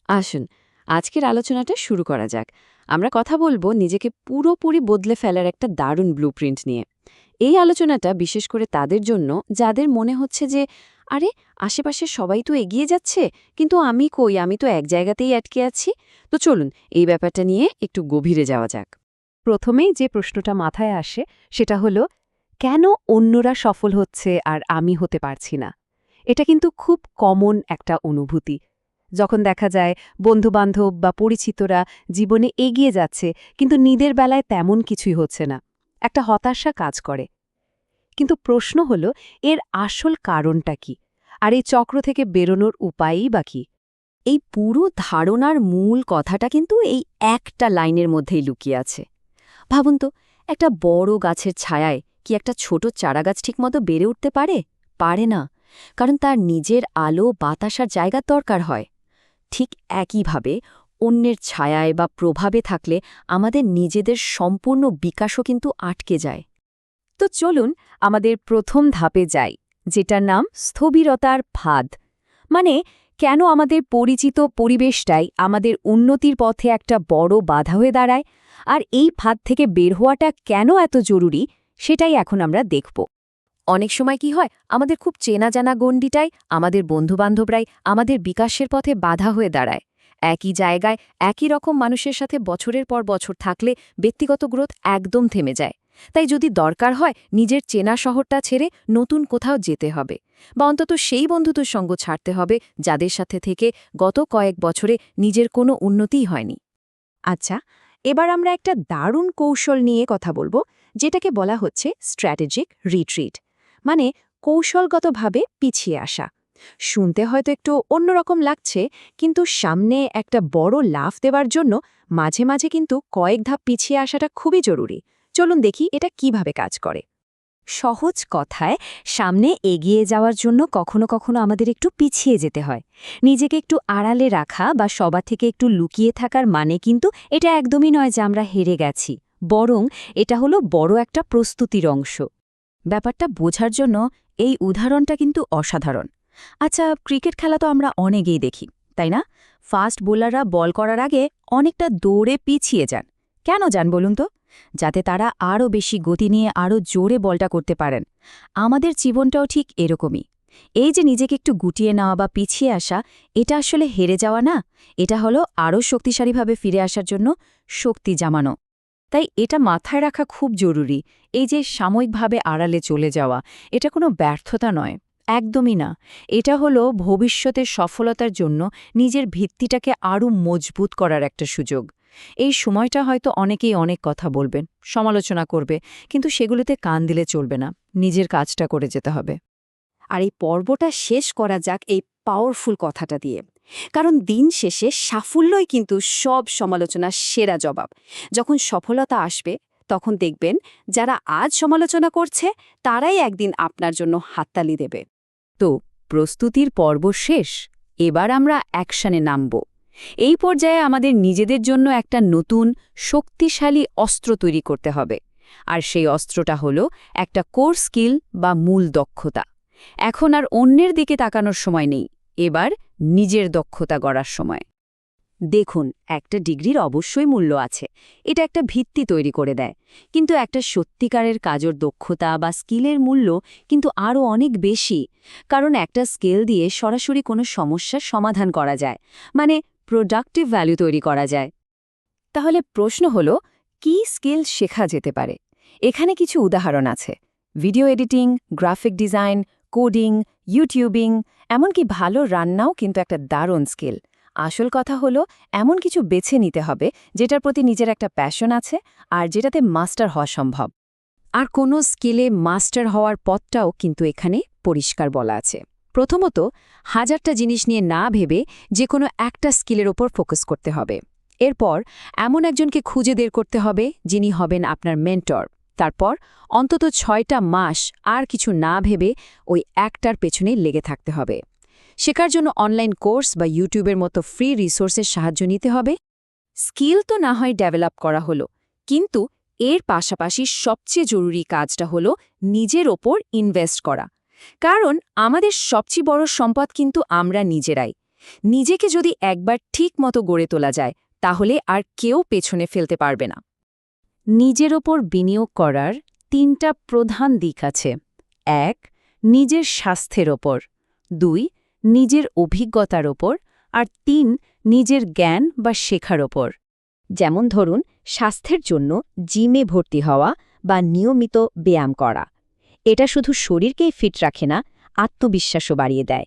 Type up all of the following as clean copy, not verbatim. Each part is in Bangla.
আসুন, আজকের আলোচনাটা শুরু করা যাক। আমরা কথা বলবো নিজেকে পুরোপুরি বদলে ফেলার একটা দারুণ ব্লুপ্রিন্ট নিয়ে। এই আলোচনাটা বিশেষ করে তাদের জন্য যাদের মনে হচ্ছে যে আরে আশেপাশে সবাই তো এগিয়ে যাচ্ছে, কিন্তু আমি কই, আমি তো এক জায়গাতেই আটকে আছি। তো চলুন এই ব্যাপারটা নিয়ে একটু গভীরে যাওয়া যাক। প্রথমেই যে প্রশ্নটা মাথায় আসে সেটা হলো, কেন অন্যরা সফল হচ্ছে আর আমি হতে পারছি না? এটা কিন্তু খুব কমন একটা অনুভূতি। যখন দেখা যায় বন্ধুবান্ধব বা পরিচিতরা জীবনে এগিয়ে যাচ্ছে কিন্তু নিজের বেলায় তেমন কিছুই হচ্ছে না, একটা হতাশা কাজ করে। কিন্তু প্রশ্ন হলো, এর আসল কারণটা কি? আর এই চক্র থেকে বেরোনোর উপায়ই বা কি? এই পুরো ধারণার মূল কথাটা কিন্তু এই একটা লাইনের মধ্যেই লুকিয়ে আছে। ভাবুন তো, একটা বড় গাছের ছায়ায় কি একটা ছোট চারাগাছ ঠিকমতো বেড়ে উঠতে পারে? পারে না, কারণ তার নিজের আলো বাতাসার জায়গার দরকার হয়। ঠিক একইভাবে অন্যের ছায়ায় বা প্রভাবে থাকলে আমাদের নিজেদের সম্পূর্ণ বিকাশও কিন্তু আটকে যায়। তো চলুন আমাদের প্রথম ধাপে যাই, যেটার নাম স্থবিরতার ফাঁদ। মানে, কেন আমাদের পরিচিত পরিবেশটাই আমাদের উন্নতির পথে একটা বড় বাধা হয়ে দাঁড়ায়, আর এই ফাঁদ থেকে বের হওয়াটা কেন এত জরুরি, সেটাই এখন আমরা দেখব। অনেক সময় কি হয়, আমাদের খুব চেনা জানা গণ্ডিটাই, আমাদের বন্ধুবান্ধবরাই আমাদের বিকাশের পথে বাধা হয়ে দাঁড়ায়। একই জায়গায় একই রকম মানুষের সাথে বছরের পর বছর থাকলে ব্যক্তিগত গ্রোথ একদম থেমে যায়। তাই যদি দরকার হয়, নিজের চেনা শহরটা ছেড়ে নতুন কোথাও যেতে হবে, বা অন্তত সেই বন্ধুদের সঙ্গ ছাড়তে হবে যাদের সাথে থেকে গত কয়েক বছরে নিজের কোনো উন্নতিই হয়নি। আচ্ছা, এবার আমরা একটা দারুণ কৌশল নিয়ে কথা বলবো, যেটাকে বলা হচ্ছে স্ট্র্যাটেজিক রিট্রিট। মানে, কৌশলগতভাবে পিছিয়ে আসা। শুনতে হয়তো একটু অন্যরকম লাগছে, কিন্তু সামনে একটা বড় লাফ দেওয়ার জন্য মাঝে মাঝে কিন্তু কয়েক ধাপ পিছিয়ে আসাটা খুবই জরুরি। চলুন দেখি এটা কিভাবে কাজ করে। সহজ কথায়, সামনে এগিয়ে যাওয়ার জন্য কখনো কখনো আমাদের একটু পিছিয়ে যেতে হয়। নিজেকে একটু আড়ালে রাখা বা সবার থেকে একটু লুকিয়ে থাকার মানে কিন্তু এটা একদমই নয় যে আমরা হেরে গেছি, বরং এটা হলো বড় একটা প্রস্তুতির অংশ। ব্যাপারটা বোঝার জন্য এই উদাহরণটা কিন্তু অসাধারণ। আচ্ছা, ক্রিকেট খেলা তো আমরা অনেকেই দেখি, তাই না? ফাস্ট বোলাররা বল করার আগে অনেকটা দৌড়ে পিছিয়ে যান। কেন যান বলুন তো? যাতে তারা আরও বেশি গতি নিয়ে আরও জোরে বলটা করতে পারেন। আমাদের জীবনটাও ঠিক এরকমই। এই যে নিজেকে একটু গুটিয়ে নেওয়া বা পিছিয়ে আসা, এটা আসলে হেরে যাওয়া না, এটা হলো আরও শক্তিশালীভাবে ফিরে আসার জন্য শক্তি জামানো। তাই এটা মাথায় রাখা খুব জরুরি। এই যে সাময়িকভাবে আড়ালে চলে যাওয়া, এটা কোনো ব্যর্থতা নয়, একদমই না। এটা হলো ভবিষ্যতের সফলতার জন্য নিজের ভিত্তিটাকে আরও মজবুত করার একটা সুযোগ। এই সময়টা হয়তো অনেকেই অনেক কথা বলবেন, সমালোচনা করবে, কিন্তু সেগুলোতে কান দিলে চলবে না, নিজের কাজটা করে যেতে হবে। আর এই পর্বটা শেষ করা যাক এই পাওয়ারফুল কথাটা দিয়ে। কারণ দিন শেষে সাফল্যই কিন্তু সব সমালোচনার সেরা জবাব। যখন সফলতা আসবে, তখন দেখবেন যারা আজ সমালোচনা করছে তারাই একদিন আপনার জন্য হাততালি দেবে। তো প্রস্তুতির পর্ব শেষ, এবার আমরা অ্যাকশনে নামব। এই পর্যায়ে আমাদের নিজেদের জন্য একটা নতুন শক্তিশালী অস্ত্র তৈরি করতে হবে। আর সেই অস্ত্রটা হলো একটা কোর স্কিল বা মূল দক্ষতা। এখন আর অন্যের দিকে তাকানোর সময় নেই, এবার নিজের দক্ষতা গড়ার সময়। দেখুন, একটা ডিগ্রির অবশ্যই মূল্য আছে, এটা একটা ভিত্তি তৈরি করে দেয়, কিন্তু একটা সত্যিকারের কাজের দক্ষতা বা স্কিলের মূল্য কিন্তু আরও অনেক বেশি। কারণ একটা স্কিল দিয়ে সরাসরি কোনো সমস্যার সমাধান করা যায়, মানে প্রোডাক্টিভ ভ্যালু তৈরি করা যায়। তাহলে প্রশ্ন হলো, কি স্কিল শেখা যেতে পারে? এখানে কিছু উদাহরণ আছে: video editing, graphic design, coding, YouTubing, এমনকি ভালো রান্নাও কিন্তু একটা দারুণ স্কিল। আসল কথা হলো, এমন কিছু বেছে নিতে হবে যেটার প্রতি নিজের একটা প্যাশন আছে আর যেটাতে মাস্টার হওয়া সম্ভব। আর কোনো স্কিলে মাস্টার হওয়ার পথটাও কিন্তু এখানে পরিষ্কার বলা আছে। প্রথমত, হাজারটা জিনিস নিয়ে না ভেবে যে কোনো একটা স্কিলের ওপর ফোকাস করতে হবে। এরপর এমন একজনকে খুঁজে বের করতে হবে যিনি হবেন আপনার মেন্টর। তারপর অন্তত ৬টা মাস আর কিছু না ভেবে ওই একটার পেছনে লেগে থাকতে হবে। শেখার জন্য অনলাইন কোর্স বা ইউটিউবের মতো ফ্রি রিসোর্সের সাহায্য নিতে হবে। স্কিল তো না হয় ডেভেলপ করা হলো, কিন্তু এর পাশাপাশি সবচেয়ে জরুরি কাজটা হলো নিজের ওপর ইনভেস্ট করা। কারণ আমাদের সবচেয়ে বড় সম্পদ কিন্তু আমরা নিজেরাই। নিজেকে যদি একবার ঠিক মতো গড়ে তোলা যায় তাহলে আর কেউ পেছনে ফেলতে পারবে না। নিজের ওপর বিনিয়োগ করার 3টা প্রধান দিক আছে। 1. নিজের স্বাস্থ্যের ওপর, 2. নিজের অভিজ্ঞতার ওপর, আর 3. নিজের জ্ঞান বা শেখার ওপর। যেমন ধরুন, স্বাস্থ্যের জন্য জিমে ভর্তি হওয়া বা নিয়মিত ব্যায়াম করা। এটা শুধু শরীরকেই ফিট রাখে না, আত্মবিশ্বাসও বাড়িয়ে দেয়।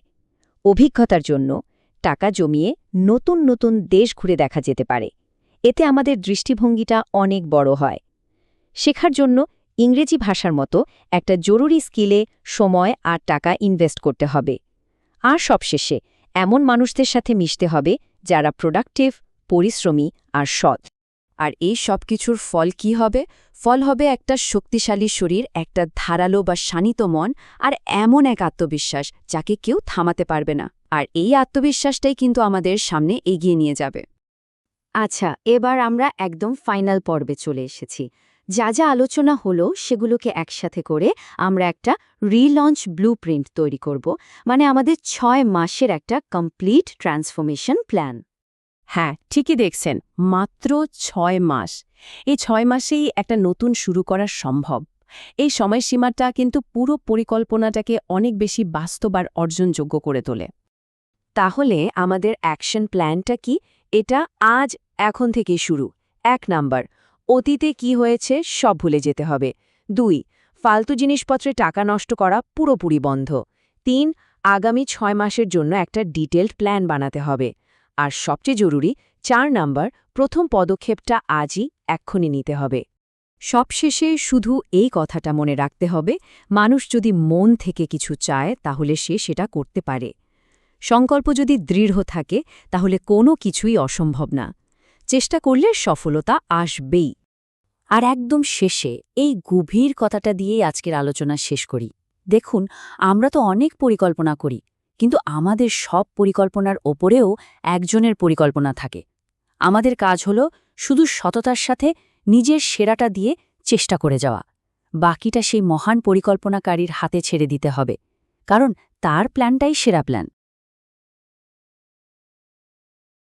অভিজ্ঞতার জন্য টাকা জমিয়ে নতুন নতুন দেশ ঘুরে দেখা যেতে পারে। এতে আমাদের দৃষ্টিভঙ্গিটা অনেক বড় হয়। শেখার জন্য ইংরেজি ভাষার মতো একটা জরুরি স্কিলে সময় আর টাকা ইনভেস্ট করতে হবে। আর সবশেষে এমন মানুষদের সাথে মিশতে হবে যারা প্রোডাক্টিভ, পরিশ্রমী আর সৎ। আর এই সব কিছুর ফল কি হবে? ফল হবে একটা শক্তিশালী শরীর, একটা ধারালো বা শানিত মন, আর এমন এক আত্মবিশ্বাস যাকে কেউ থামাতে পারবে না। আর এই আত্মবিশ্বাসটাই কিন্তু আমাদের সামনে এগিয়ে নিয়ে যাবে। আচ্ছা, এবার আমরা একদম ফাইনাল পর্বে চলে এসেছি। যা যা আলোচনা হলো সেগুলোকে একসাথে করে আমরা একটা রিলঞ্চ ব্লুপ্রিন্ট তৈরি করব, মানে আমাদের 6 মাসের একটা কমপ্লিট ট্রান্সফরমেশন প্ল্যান। হ্যাঁ, ঠিকই দেখছেন, মাত্র 6 মাস। এই 6 মাসেই একটা নতুন শুরু করা সম্ভব। এই সময়সীমাটা কিন্তু পুরো পরিকল্পনাটাকে অনেক বেশি বাস্তব আর অর্জনযোগ্য করে তোলে। তাহলে আমাদের অ্যাকশন প্ল্যানটা কি? এটা এখন থেকেই শুরু। 1 নাম্বার, অতীতে কি হয়েছে সব ভুলে যেতে হবে। 2, ফালতু জিনিসপত্রে টাকা নষ্ট করা পুরোপুরি বন্ধ। 3, আগামী 6 মাসের জন্য একটা ডিটেইলড প্ল্যান বানাতে হবে। আর সবচেয়ে জরুরি 4 নাম্বার, প্রথম পদক্ষেপটা আজই এক্ষুনি নিতে হবে। সবশেষে শুধু এই কথাটা মনে রাখতে হবে, মানুষ যদি মন থেকে কিছু চায় তাহলে সে সেটা করতে পারে। সংকল্প যদি দৃঢ় থাকে তাহলে কোনো কিছুই অসম্ভব না। চেষ্টা করলে সফলতা আসবেই। আর একদম শেষে এই গভীর কথাটা দিয়েই আজকের আলোচনা শেষ করি। দেখুন, আমরা তো অনেক পরিকল্পনা করি, কিন্তু আমাদের সব পরিকল্পনার ওপরেও একজনের পরিকল্পনা থাকে। আমাদের কাজ হলো শুধু সততার সাথে নিজের সেরাটা দিয়ে চেষ্টা করে যাওয়া। বাকিটা সেই মহান পরিকল্পনাকারীর হাতে ছেড়ে দিতে হবে, কারণ তার প্ল্যানটাই সেরা প্ল্যান।